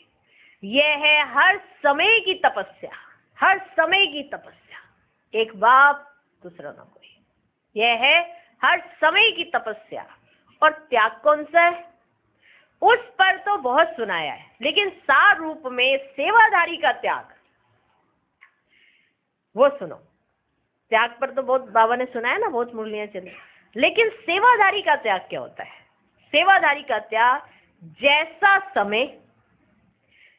यह है हर समय की तपस्या। हर समय की तपस्या, एक बाप दूसरा न कोई, यह है हर समय की तपस्या। और त्याग कौन सा है? उस पर तो बहुत सुनाया है, लेकिन सार रूप में सेवाधारी का त्याग, वो सुनो। त्याग पर तो बहुत बाबा ने सुना है ना, बहुत मुरलियां चली, लेकिन सेवाधारी का त्याग क्या होता है? सेवाधारी का त्याग, जैसा समय,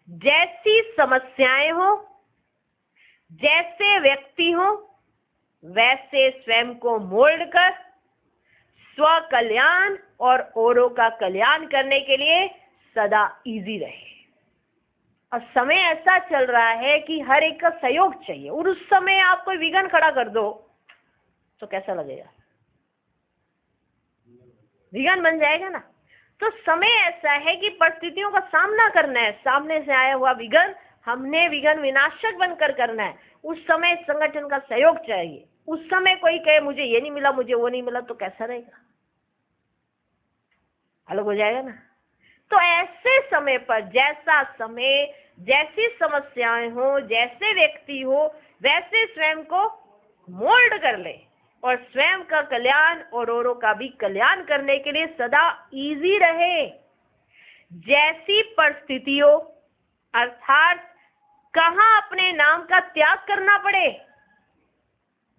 जैसी समस्याएं हो, जैसे व्यक्ति हो, वैसे स्वयं को मोल्ड कर स्व कल्याण और औरों का कल्याण करने के लिए सदा इजी रहे। और समय ऐसा चल रहा है कि हर एक का सहयोग चाहिए, और उस समय आप कोई विघ्न खड़ा कर दो तो कैसा लगेगा? विघ्न बन जाएगा ना। तो समय ऐसा है कि परिस्थितियों का सामना करना है, सामने से आया हुआ विघ्न हमने विघ्न विनाशक बनकर करना है। उस समय संगठन का सहयोग चाहिए। उस समय कोई कहे मुझे ये नहीं मिला, मुझे वो नहीं मिला, तो कैसा रहेगा? अलग हो जाएगा ना। तो ऐसे समय पर, जैसा समय, जैसी समस्याएं हो, जैसे व्यक्ति हो, वैसे स्वयं को मोल्ड कर ले और स्वयं का कल्याण और औरों का भी कल्याण करने के लिए सदा इजी रहे। जैसी परिस्थितियों, अर्थात कहां अपने नाम का त्याग करना पड़े,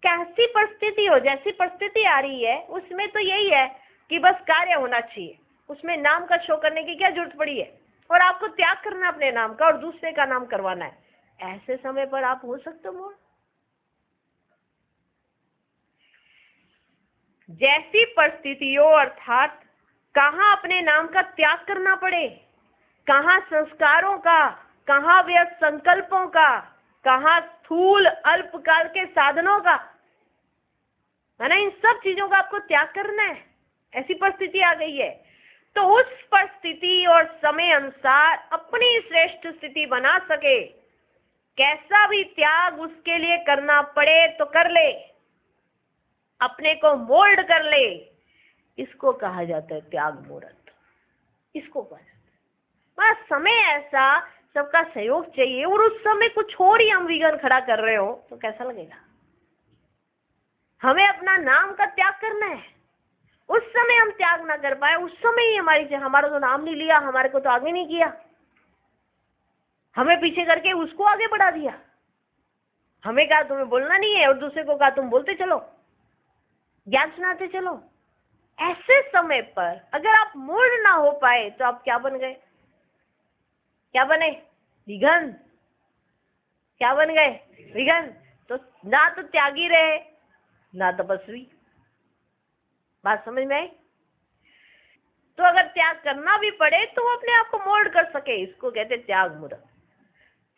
कैसी परिस्थिति हो, जैसी परिस्थिति आ रही है उसमें तो यही है कि बस कार्य होना चाहिए, उसमें नाम का शो करने की क्या जरूरत पड़ी है, और आपको त्याग करना अपने नाम का और दूसरे का नाम करवाना है। ऐसे समय पर आप हो सकते हो। जैसी परिस्थितियों, अर्थात कहां अपने नाम का त्याग करना पड़े, कहां संस्कारों का, कहां व्यर्थ संकल्पों का, कहां स्थूल अल्पकाल के साधनों का, है ना, इन सब चीजों का आपको त्याग करना है। ऐसी परिस्थिति आ गई है। तो उस परिस्थिति और समय अनुसार अपनी श्रेष्ठ स्थिति बना सके, कैसा भी त्याग उसके लिए करना पड़े तो कर ले, अपने को मोल्ड कर ले। इसको कहा जाता है त्याग मुहूर्त। इसको कहा जाता है। समय ऐसा, सबका सहयोग चाहिए, और उस समय कुछ और ही हम विघ्न खड़ा कर रहे हो तो कैसा लगेगा? हमें अपना नाम का त्याग करना है, उस समय हम त्याग ना कर पाए, उस समय ही हमारा तो नाम नहीं लिया, हमारे को तो आगे नहीं किया, हमें पीछे करके उसको आगे बढ़ा दिया। हमें कहा तुम्हें बोलना नहीं है और दूसरे को कहा तुम बोलते चलो, ज्ञान सुनाते चलो। ऐसे समय पर अगर आप मूड ना हो पाए तो आप क्या बन गए? क्या बने? विघ्न। क्या बन गए? विघ्न। तो ना तो त्यागी रहे ना तपस्वी। बात समझ में आई? तो अगर त्याग करना भी पड़े तो वो अपने आप को मोल्ड कर सके, इसको कहते त्याग मुहूर्त।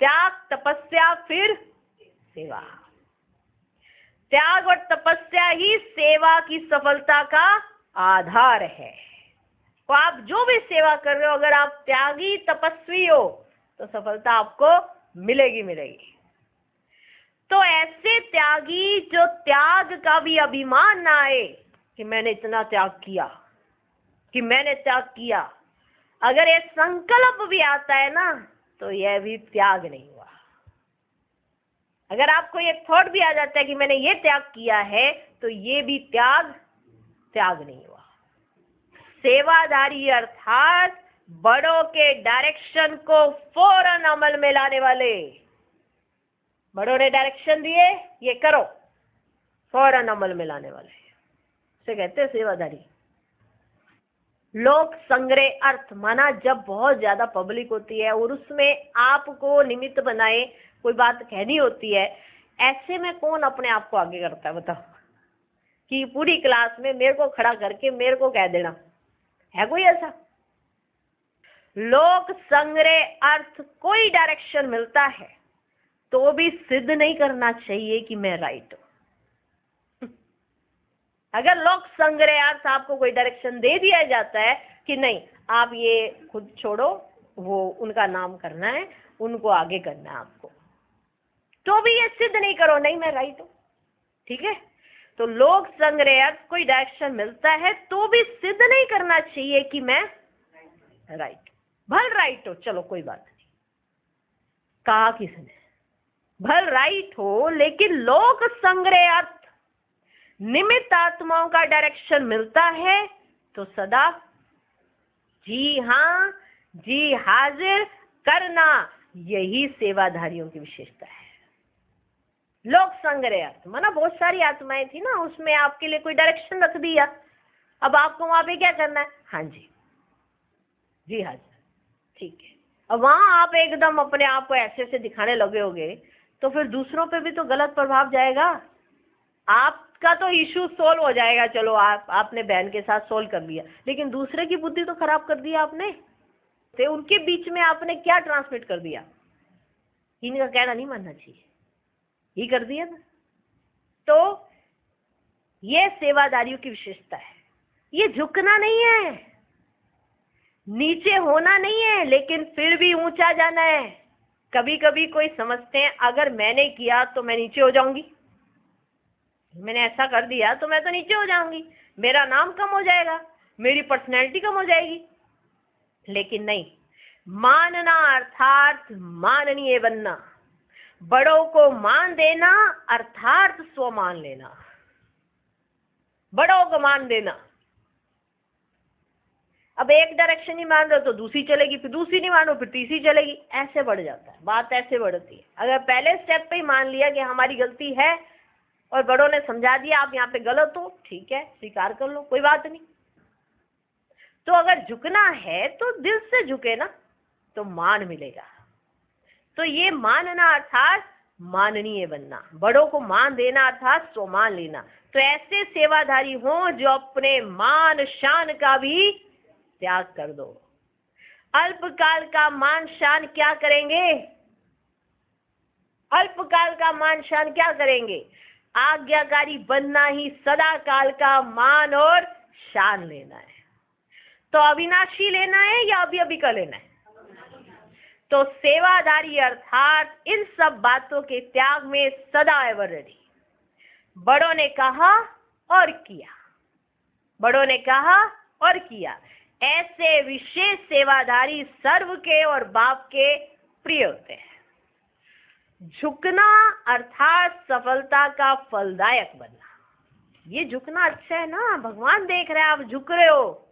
त्याग, तपस्या, फिर सेवा। त्याग और तपस्या ही सेवा की सफलता का आधार है। तो आप जो भी सेवा कर रहे हो, अगर आप त्यागी तपस्वी हो तो सफलता आपको मिलेगी मिलेगी। तो ऐसे त्यागी जो त्याग का भी अभिमान ना आए कि मैंने इतना त्याग किया, कि मैंने त्याग किया, अगर ये संकल्प भी आता है ना तो यह भी त्याग नहीं हुआ। अगर आपको एक थॉट भी आ जाता है कि मैंने ये त्याग किया है तो ये भी त्याग नहीं हुआ। सेवाधारी अर्थात बड़ों के डायरेक्शन को फौरन अमल में लाने वाले। बड़ों ने डायरेक्शन दिए, ये करो, फौरन अमल में लाने वाले, इसे कहते हैं सेवाधारी। लोक संग्रह अर्थ माना जब बहुत ज्यादा पब्लिक होती है और उसमें आपको निमित्त बनाए कोई बात कहनी होती है, ऐसे में कौन अपने आप को आगे करता है बताओ? कि पूरी क्लास में मेरे को खड़ा करके मेरे को कह देना, है कोई ऐसा? लोक संग्रह अर्थ कोई डायरेक्शन मिलता है तो भी सिद्ध नहीं करना चाहिए कि मैं राइट हूं। अगर लोक संग्रह अर्थ आपको कोई डायरेक्शन दे दिया जाता है कि नहीं आप ये खुद छोड़ो, वो उनका नाम करना है, उनको आगे करना है आपको, तो भी ये सिद्ध नहीं करो नहीं मैं राइट हूं। ठीक है? तो लोक संग्रह अर्थ कोई डायरेक्शन मिलता है तो भी सिद्ध नहीं करना चाहिए कि मैं राइट। भल राइट हो, चलो कोई बात नहीं, कहा किसने? भल राइट हो, लेकिन लोक संग्रह अर्थ निमित्त आत्माओं का डायरेक्शन मिलता है तो सदा जी हाँ, जी हाजिर करना, यही सेवाधारियों की विशेषता है। लोक संग्रह अर्थ माना बहुत सारी आत्माएं थी ना, उसमें आपके लिए कोई डायरेक्शन रख दिया, अब आपको वहां पे क्या करना है? हाँ जी, जी हाँ जी, ठीक है। अब वहां आप एकदम अपने आप को ऐसे से दिखाने लगे होगे तो फिर दूसरों पे भी तो गलत प्रभाव जाएगा। आपका तो इशू सोल्व हो जाएगा, चलो आपने बहन के साथ सोल्व कर लिया, लेकिन दूसरे की बुद्धि तो खराब कर दिया आपने। तो उनके बीच में आपने क्या ट्रांसमिट कर दिया? इनका कहना नहीं मानना चाहिए, ही कर दिया ना। तो ये सेवादारियों की विशेषता है। ये झुकना नहीं है, नीचे होना नहीं है, लेकिन फिर भी ऊंचा जाना है। कभी कभी कोई समझते हैं अगर मैंने किया तो मैं नीचे हो जाऊंगी, मैंने ऐसा कर दिया तो मैं तो नीचे हो जाऊंगी, मेरा नाम कम हो जाएगा, मेरी पर्सनैलिटी कम हो जाएगी। लेकिन नहीं, मानना अर्थात माननीय बनना, बड़ों को मान देना अर्थात स्व मान लेना। बड़ों को मान देना, अब एक डायरेक्शन नहीं मान रहे तो दूसरी चलेगी, फिर दूसरी नहीं मानो फिर तीसरी चलेगी, ऐसे बढ़ जाता है, बात ऐसे बढ़ती है। अगर पहले स्टेप पे ही मान लिया कि हमारी गलती है और बड़ों ने समझा दिया आप यहाँ पे गलत हो, ठीक है स्वीकार कर लो, कोई बात नहीं। तो अगर झुकना है तो दिल से झुके ना, तो मान मिलेगा। तो ये मानना अर्थात माननीय बनना, बड़ों को मान देना अर्थात स्वमान लेना। तो ऐसे सेवाधारी हों जो अपने मान शान का भी त्याग कर दो। अल्पकाल का मान शान क्या करेंगे? अल्पकाल का मान शान क्या करेंगे? आज्ञाकारी बनना ही सदा काल का मान और शान लेना है। तो अविनाशी लेना है या अभी अभी का लेना है? तो सेवादारी अर्थात इन सब बातों के त्याग में सदा एवर रेडी। बड़ों ने कहा और किया, बड़ों ने कहा और किया, ऐसे विशेष सेवाधारी सर्व के और बाप के प्रिय होते हैं। झुकना अर्थात सफलता का फलदायक बनना। ये झुकना अच्छा है ना, भगवान देख रहे हैं आप झुक रहे हो,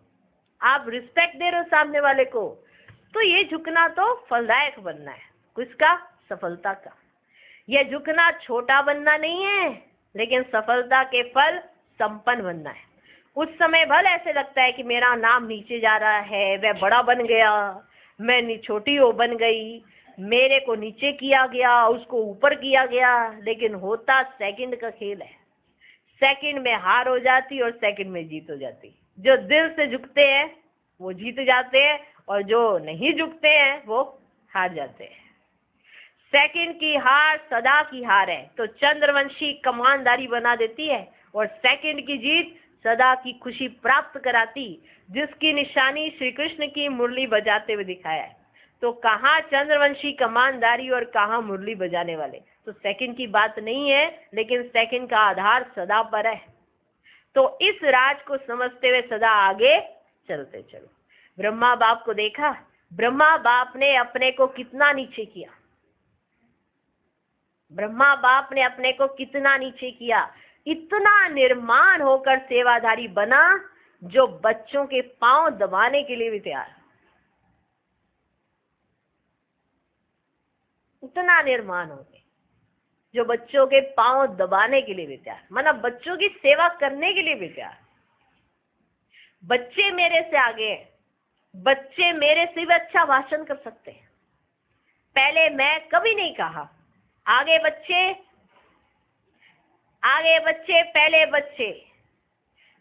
आप रिस्पेक्ट दे रहे हो सामने वाले को, तो ये झुकना तो फलदायक बनना है। किसका? सफलता का। यह झुकना छोटा बनना नहीं है, लेकिन सफलता के फल संपन्न बनना है। उस समय भले ऐसे लगता है कि मेरा नाम नीचे जा रहा है, मैं बड़ा बन गया, मैं छोटी हो बन गई, मेरे को नीचे किया गया, उसको ऊपर किया गया, लेकिन होता सेकंड का खेल है। सेकंड में हार हो जाती और सेकंड में जीत हो जाती। जो दिल से झुकते हैं वो जीत जाते हैं और जो नहीं झुकते हैं वो हार जाते हैं। सेकंड की हार सदा की हार है, तो चंद्रवंशी कमानदारी बना देती है और सेकंड की जीत सदा की खुशी प्राप्त कराती, जिसकी निशानी श्री कृष्ण की मुरली बजाते हुए दिखाया है। तो कहाँ चंद्रवंशी कमानदारी और कहाँ मुरली बजाने वाले? तो सेकंड की बात नहीं है, लेकिन सेकंड का आधार सदा पर है। तो इस राज को समझते हुए सदा आगे चलते चलो। ब्रह्मा बाप को देखा, ब्रह्मा बाप ने अपने को कितना नीचे किया, ब्रह्मा बाप ने अपने को कितना नीचे किया, इतना निर्माण होकर सेवाधारी बना जो बच्चों के पांव दबाने के लिए भी तैयार, इतना निर्माण हो गए जो बच्चों के पांव दबाने के लिए भी तैयार, मतलब बच्चों की सेवा करने के लिए भी तैयार। बच्चे मेरे से आगे हैं, बच्चे मेरे से भी अच्छा भाषण कर सकते हैं। पहले मैं कभी नहीं कहा, आगे बच्चे, आगे बच्चे, पहले बच्चे,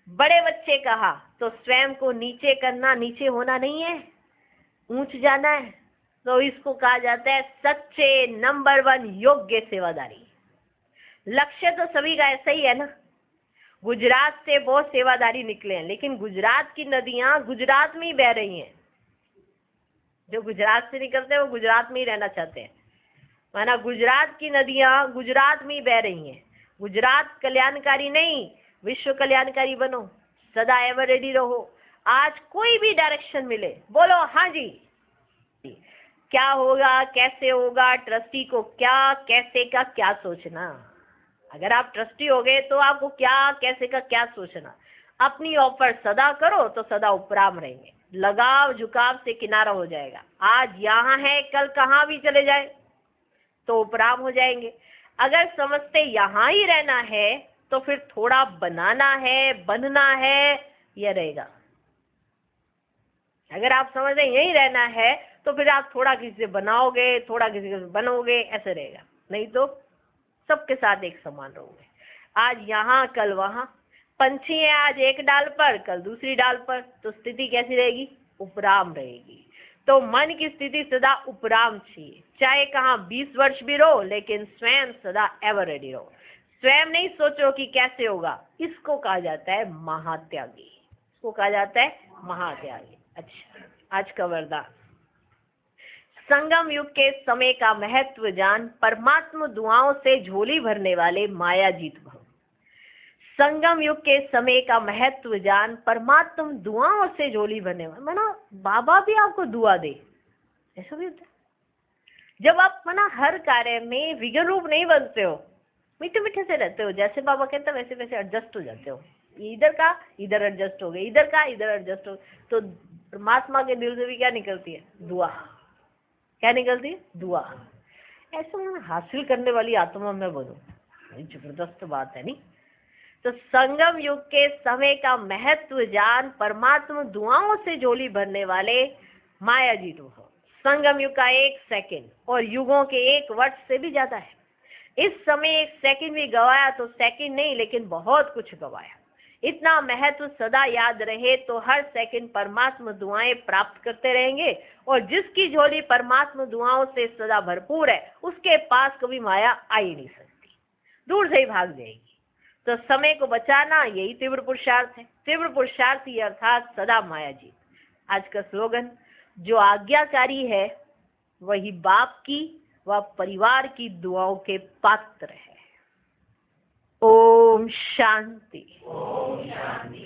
बड़े बच्चे कहा। तो स्वयं को नीचे करना, नीचे होना नहीं है, ऊंच जाना है। तो इसको कहा जाता है सच्चे नंबर 1 योग्य सेवादारी। लक्ष्य तो सभी का ऐसा ही है ना। गुजरात से बहुत सेवादारी निकले हैं, लेकिन गुजरात की नदियां गुजरात में ही बह रही हैं। जो गुजरात से निकलते हैं वो गुजरात में ही रहना चाहते हैं, माना गुजरात की नदियां गुजरात में ही बह रही हैं। गुजरात कल्याणकारी नहीं, विश्व कल्याणकारी बनो, सदा एवर रेडी रहो। आज कोई भी डायरेक्शन मिले बोलो हाँ जी। क्या होगा, कैसे होगा, ट्रस्टी को क्या कैसे का क्या सोचना। अगर आप ट्रस्टी हो गए तो आपको क्या कैसे का क्या सोचना। अपनी ऑफर सदा करो तो सदा उपराम रहेंगे, लगाव झुकाव से किनारा हो जाएगा। आज यहाँ है कल कहाँ भी चले जाए तो उपराम हो जाएंगे। अगर समझते यहाँ ही रहना है तो फिर थोड़ा बनाना है, बनना है, यह रहेगा। अगर आप समझते यहीं रहना है तो फिर आप थोड़ा किसी से बनाओगे, थोड़ा किसी से बनोगे, ऐसे रहेगा। नहीं तो सबके साथ एक समान रहोगे। आज यहाँ कल वहां। पंछी है आज एक डाल पर, कल दूसरी डाल पर, तो स्थिति कैसी रहेगी? उपराम रहेगी। तो मन की स्थिति सदा उपराम चाहिए। चाहे कहाँ 20 वर्ष भी रहो, लेकिन स्वयं सदा एवर रेडी रहो। स्वयं नहीं सोचो कि कैसे होगा। इसको कहा जाता है महात्यागी। इसको कहा जाता है महात्यागी। अच्छा, आज का वरदान। संगम युग के समय का महत्व जान, परमात्मा दुआओं से झोली भरने वाले माया जीत भव। संगम युग के समय का महत्व जान, परमात्मा दुआओं से झोली भरने वाले, माना बाबा भी आपको दुआ दे, ऐसा भी होता है। जब आप माना हर कार्य में विघ्न रूप नहीं बनते हो, मीठे मीठे से रहते हो, जैसे बाबा कहते हैं वैसे वैसे एडजस्ट हो जाते हो। इधर का इधर एडजस्ट हो गए, इधर का इधर एडजस्ट हो, तो परमात्मा के दिल से भी क्या निकलती है? दुआ। क्या निकलती है? दुआ। ऐसा मैं हासिल करने वाली आत्मा में बनूं, जबरदस्त बात है नहीं? तो संगम युग के समय का महत्व जान, परमात्मा दुआओं से झोली भरने वाले माया जीत हो। संगम युग का 1 सेकंड और युगों के 1 वर्ष से भी ज्यादा है। इस समय 1 सेकंड भी गवाया तो सेकंड नहीं, लेकिन बहुत कुछ गवाया। इतना महत्व सदा याद रहे तो हर सेकंड परमात्मा दुआएं प्राप्त करते रहेंगे, और जिसकी झोली परमात्मा दुआओं से सदा भरपूर है, उसके पास कभी माया आ ही नहीं सकती, दूर से ही भाग जाएगी। तो समय को बचाना यही तीव्र पुरुषार्थ है। तीव्र पुरुषार्थी अर्थात सदा माया जीत। आज का स्लोगन, जो आज्ञाकारी है वही बाप की व परिवार की दुआओं के पात्र है। ओम शांति। ओम शांति।